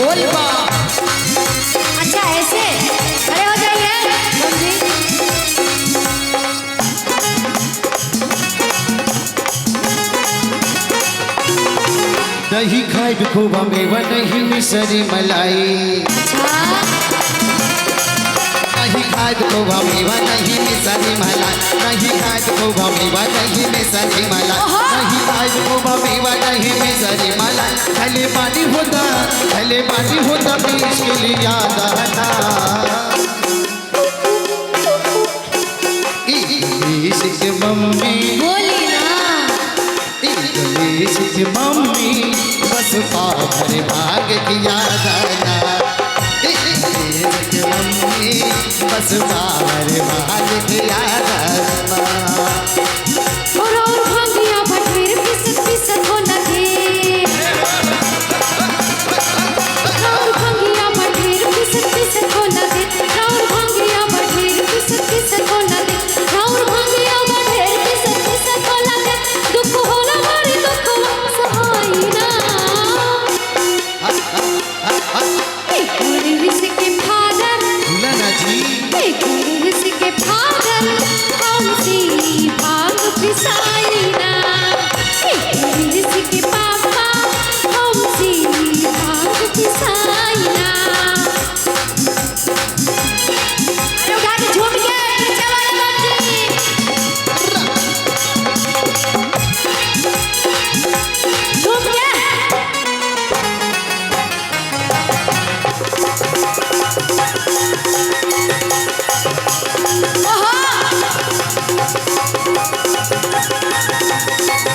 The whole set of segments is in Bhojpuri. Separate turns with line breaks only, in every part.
बोल बा।
अच्छा ऐसे खड़े हो जाइए जी।
दही खाए खोबा मेवा नहीं मिसरी मलाई। नहीं खाए खोबा मेवा नहीं मिसरी मलाई। नहीं खाए खोबा मेवा नहीं मिसरी मलाई। नहीं खाए खोबा मेवा नहीं मिसरी मलाई। भले पानी होता पीस के लिए याद आता। इश्क मम्मी
बोली ना,
इश्क मम्मी बस पावर भाग किया जाना। इश्क मम्मी बस पावर भाग किया जाना।
और भांगिया बटेर पिसत हो लगे। और भांगिया बटेर पिसत हो लगे। और भांगिया बटेर पिसत हो लगे। और भांगिया बटेर पिसत हो लगे। दुख होला मारी दुख सहाई ना। के फादर
भूलना जी
के फादर हमसी भांग पिसाई ना। के पापा हमसी भांग पिसाई ना। अरे उठा के झूम के पीछे वाले बाजी झूम के।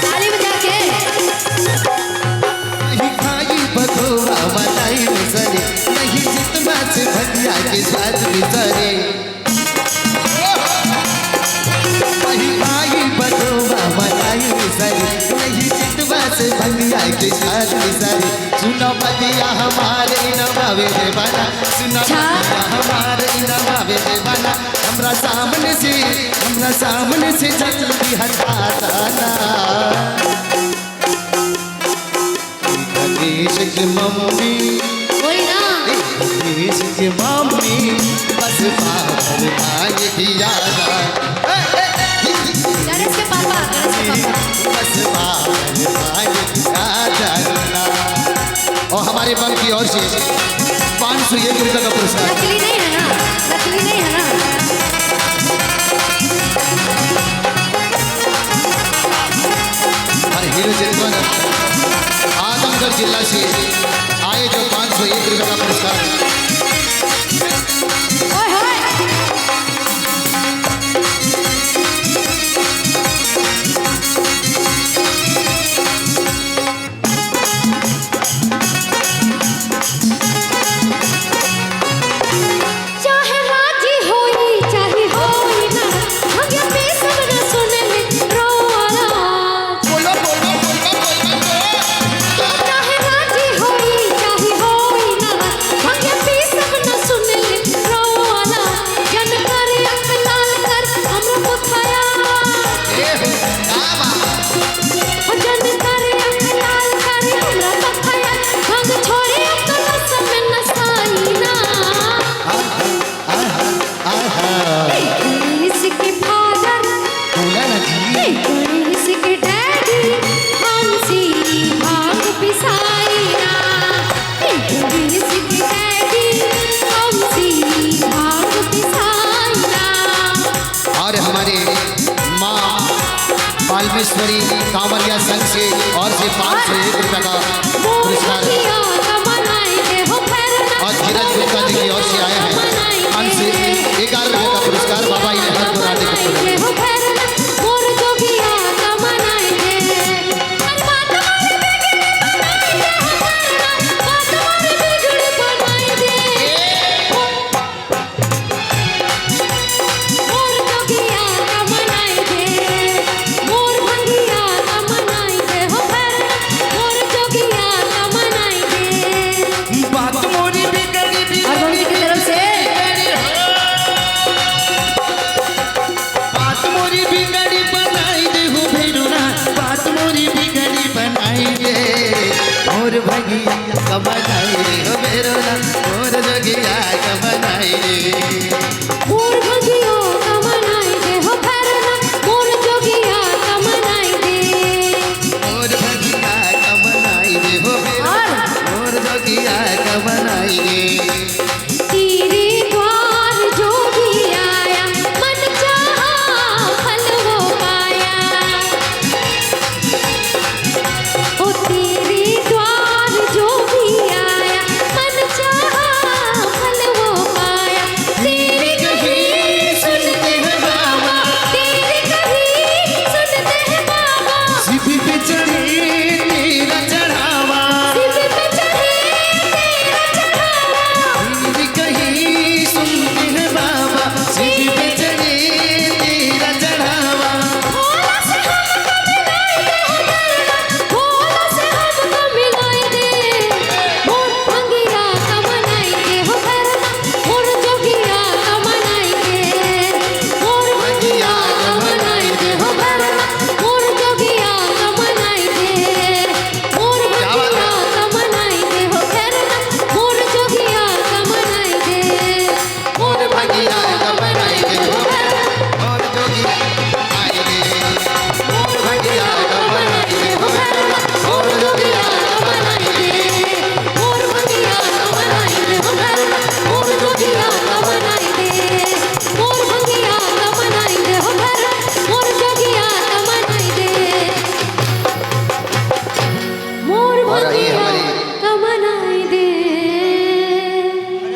ताली बजा के।
नहीं खाई बधुआ मलाई मिसरी। नहीं जितना से भजिया के साथ मिसरी। नहीं खाई बधुआ मलाई मिसरी। नहीं जितना से भजिया के साथ मिसरी। सुनो बदिया हमारे नवावे रे बना। सुनो बदिया हमारे नवावे रे बना। हमरा सामने से जल्दी हटा जाना। इश्क मम्मी
बोली ना,
इश्क मम्मी बस पावर भाग किया जाना।
गणेश के पापा
बस पावर भाग किया जाना। और हमारे बैंक की ओर से 501 रुपये का पुरस्कार।
नकली नहीं है ना, नकली नहीं है ना।
हमारे हीरो चितवन आजमगढ़ जिला से आए जो 501 रुपये का पुरस्कार।
ओए होए चाहे राजी होई चाहे होई ना। भाग्य पे सब न सुने में रोवाला।
बोलो बोलो बोलो बोलो।
चाहे राजी होई चाहे होई ना। भाग्य पे सब न सुने में रोवाला। जन करे अख लाल कर हमरा बुखाया। जन करे अख लाल कर हमरा बुखाया। भाग छोड़े अपना समय नसाई ना। इसके फादर इसके डैडी हमसी भांग पिसाई ना। इसके डैडी हमसी भांग पिसाई ना।
और हमारे माँ बाल्मेश्वरी कांवरिया संघ से और से 501 रुपये का पुरस्कार। और धीरज गुप्ता जी की ओर से आया है 511 रुपये का पुरस्कार। बाबा ये हर पुराने का पुरस्कार।
मोर भंगिया का मनाई दे हो।
भगिया कमनाई रे हो मेरो लाल मोर जोगिया कमनाई रे
मोर भंगिया कमनाई दे हो भैरना मोर जोगिया कमनाई दे
मोर भगिया कमनाई रे हो मेरो लाल मोर जोगिया कमनाई रे